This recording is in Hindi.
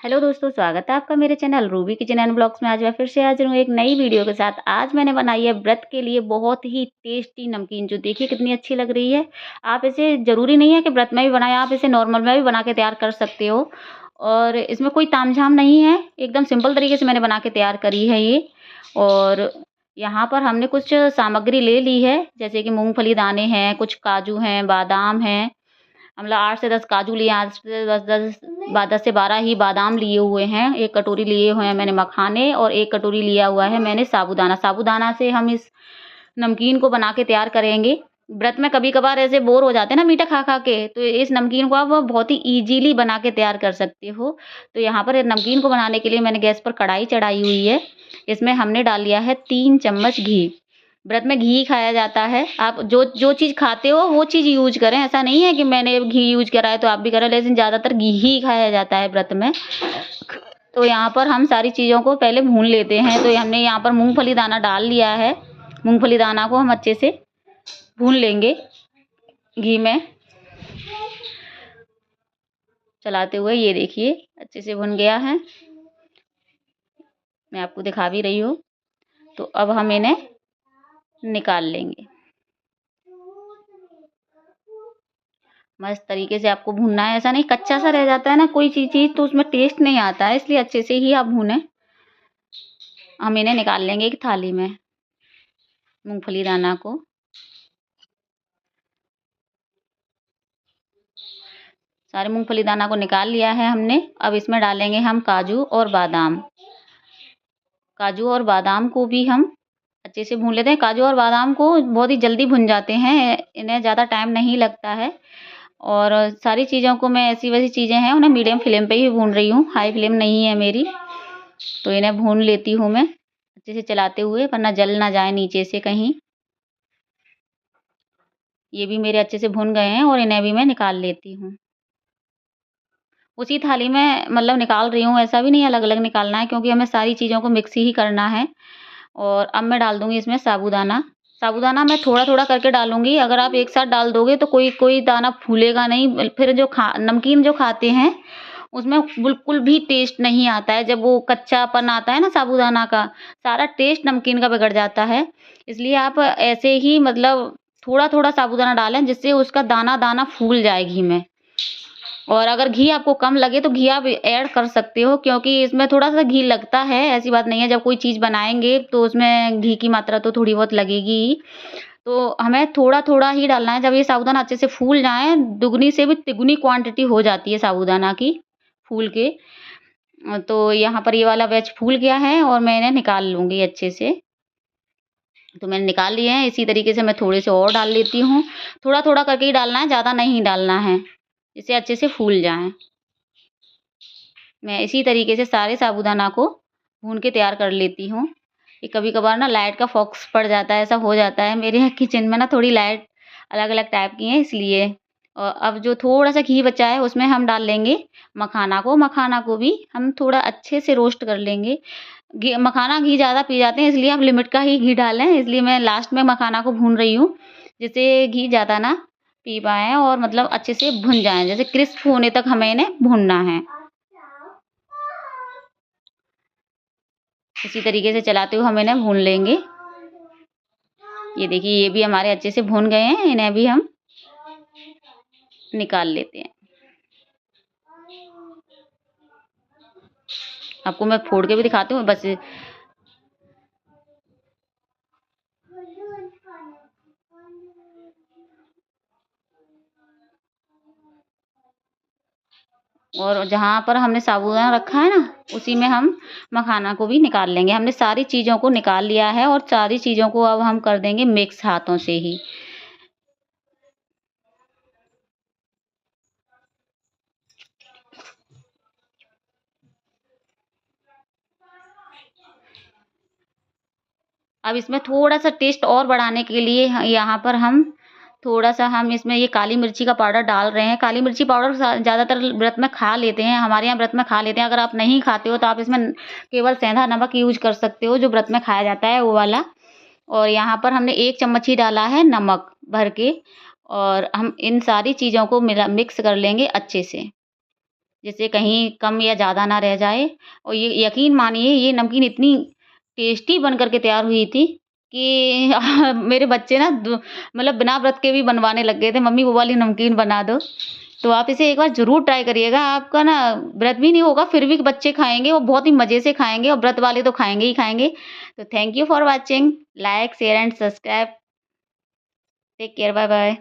हेलो दोस्तों, स्वागत है आपका मेरे channel Ruby kitchen and blogs में। आज मैं फिर से हाजिर हूँ एक नई वीडियो के साथ। आज मैंने बनाई है व्रत के लिए बहुत ही टेस्टी नमकीन, जो देखिए कितनी अच्छी लग रही है। आप इसे ज़रूरी नहीं है कि व्रत में भी बनाएं, आप इसे नॉर्मल में भी बना के तैयार कर सकते हो। और इसमें कोई तामझाम नहीं है, एकदम सिंपल तरीके से मैंने बना के तैयार करी है ये। और यहाँ पर हमने कुछ सामग्री ले ली है, जैसे कि मूँगफली दाने हैं, कुछ काजू हैं, बादाम हैं। मतलब 8 से 10 काजू लिए, 8 से 10 से 12 ही बादाम लिए हुए हैं। 1 कटोरी लिए हुए हैं मैंने मखाने, और 1 कटोरी लिया हुआ है मैंने साबूदाना। साबूदाना से हम इस नमकीन को बना के तैयार करेंगे। व्रत में कभी-कभार ऐसे बोर हो जाते हैं ना मीठा खा-खा के, तो इस नमकीन को आप बहुत ही ईज़िली बना के तैयार कर सकते हो। तो यहाँ पर नमकीन को बनाने के लिए मैंने गैस पर कढ़ाई चढ़ाई हुई है। इसमें हमने डाल लिया है 3 चम्मच घी। व्रत में घी खाया जाता है। आप जो जो चीज़ खाते हो वो चीज़ यूज़ करें। ऐसा नहीं है कि मैंने घी यूज़ करा है तो आप भी करें, लेकिन ज़्यादातर घी ही खाया जाता है व्रत में। तो यहाँ पर हम सारी चीज़ों को पहले भून लेते हैं। तो हमने यहाँ पर मूँगफली दाना डाल लिया है। मूँगफली दाना को हम अच्छे से भून लेंगे घी में चलाते हुए। ये देखिए अच्छे से भुन गया है, मैं आपको दिखा भी रही हूँ। तो अब हम इन्हें निकाल लेंगे। मस्त तरीके से आपको भूनना है, ऐसा नहीं कच्चा सा रह जाता है ना कोई चीज़ तो उसमें टेस्ट नहीं आता है, इसलिए अच्छे से ही आप भूनें। हम इन्हें निकाल लेंगे एक थाली में, मूंगफली दाना को। सारे मूंगफली दाना को निकाल लिया है हमने। अब इसमें डालेंगे हम काजू और बादाम। काजू और बादाम को भी हम अच्छे से भून लेते हैं। काजू और बादाम को बहुत ही जल्दी भुन जाते हैं, इन्हें ज़्यादा टाइम नहीं लगता है। और सारी चीज़ों को मैं ऐसी वैसी चीज़ें हैं उन्हें मीडियम फ्लेम पे ही भून रही हूँ, हाई फ्लेम नहीं है मेरी। तो इन्हें भून लेती हूँ मैं अच्छे से चलाते हुए, वरना जल ना जाए नीचे से कहीं। ये भी मेरे अच्छे से भुन गए हैं और इन्हें भी मैं निकाल लेती हूँ। उसी थाली में मतलब निकाल रही हूँ, ऐसा भी नहीं अलग-अलग निकालना है, क्योंकि हमें सारी चीज़ों को मिक्स ही करना है। और अब मैं डाल दूँगी इसमें साबूदाना। साबूदाना मैं थोड़ा-थोड़ा करके डालूँगी। अगर आप एक साथ डाल दोगे तो कोई दाना फूलेगा नहीं, फिर जो नमकीन जो खाते हैं उसमें बिल्कुल भी टेस्ट नहीं आता है। जब वो कच्चापन आता है ना साबूदाना का, सारा टेस्ट नमकीन का बिगड़ जाता है। इसलिए आप ऐसे ही मतलब थोड़ा-थोड़ा साबूदाना डालें, जिससे उसका दाना-दाना फूल जाए घी में। और अगर घी आपको कम लगे तो घी आप ऐड कर सकते हो, क्योंकि इसमें थोड़ा-सा घी लगता है, ऐसी बात नहीं है। जब कोई चीज़ बनाएँगे तो उसमें घी की मात्रा तो थोड़ी बहुत लगेगी ही। तो हमें थोड़ा-थोड़ा ही डालना है। जब ये साबूदाना अच्छे से फूल जाएँ, दुगनी से भी तिगुनी क्वांटिटी हो जाती है साबूदाना की फूल के। तो यहाँ पर ये वाला बैच फूल गया है और मैं इन्हें निकाल लूँगी अच्छे से। तो मैंने निकाल लिए हैं। इसी तरीके से मैं थोड़े से और डाल लेती हूँ। थोड़ा-थोड़ा करके ही डालना है, ज़्यादा नहीं डालना है, जिससे अच्छे से फूल जाएँ। मैं इसी तरीके से सारे साबूदाना को भून के तैयार कर लेती हूँ। ये कभी-कभार ना लाइट का फ़ोकस पड़ जाता है, ऐसा हो जाता है। मेरे यहाँ किचन में ना थोड़ी लाइट अलग-अलग टाइप की है, इसलिए। और अब जो थोड़ा-सा घी बचा है उसमें हम डाल लेंगे मखाना को। मखाना को भी हम थोड़ा अच्छे से रोस्ट कर लेंगे। मखाना घी ज़्यादा पी जाते हैं, इसलिए आप लिमिट का ही घी डालें। इसलिए मैं लास्ट में मखाना को भून रही हूँ, जिससे घी ज़्यादा ना पी पाएँ और मतलब अच्छे से भुन जाएँ। जैसे क्रिस्प होने तक हमें इन्हें भूनना है। इसी तरीके से चलाते हुए हम इन्हें भून लेंगे। ये देखिए ये भी हमारे अच्छे से भून गए हैं, इन्हें भी हम निकाल लेते हैं। आपको मैं फोड़ के भी दिखाती हूँ बस। और जहाँ पर हमने साबूदाना रखा है ना, उसी में हम मखाना को भी निकाल लेंगे। हमने सारी चीज़ों को निकाल लिया है और सारी चीज़ों को अब हम कर देंगे मिक्स हाथों से ही। अब इसमें थोड़ा-सा टेस्ट और बढ़ाने के लिए यहाँ पर हम थोड़ा-सा हम इसमें ये काली मिर्ची का पाउडर डाल रहे हैं। काली मिर्ची पाउडर ज़्यादातर व्रत में खा लेते हैं, हमारे यहाँ व्रत में खा लेते हैं। अगर आप नहीं खाते हो तो आप इसमें केवल सेंधा नमक यूज़ कर सकते हो, जो व्रत में खाया जाता है वो वाला। और यहाँ पर हमने 1 चम्मच ही डाला है नमक भर के, और हम इन सारी चीज़ों को मिक्स कर लेंगे अच्छे से। जिससे कहीं कम या ज़्यादा ना रह जाए। और ये यकीन मानिए ये नमकीन इतनी टेस्टी बन कर के तैयार हुई थी कि मेरे बच्चे ना मतलब बिना व्रत के भी बनवाने लग गए थे, मम्मी वो वाली नमकीन बना दो। तो आप इसे एक बार ज़रूर ट्राई करिएगा, आपका ना व्रत भी नहीं होगा फिर भी बच्चे खाएँगे और बहुत ही मज़े से खाएँगे और व्रत वाले तो खाएँगे ही खाएँगे। तो thank you for watching, like, share and subscribe. Take care, bye bye.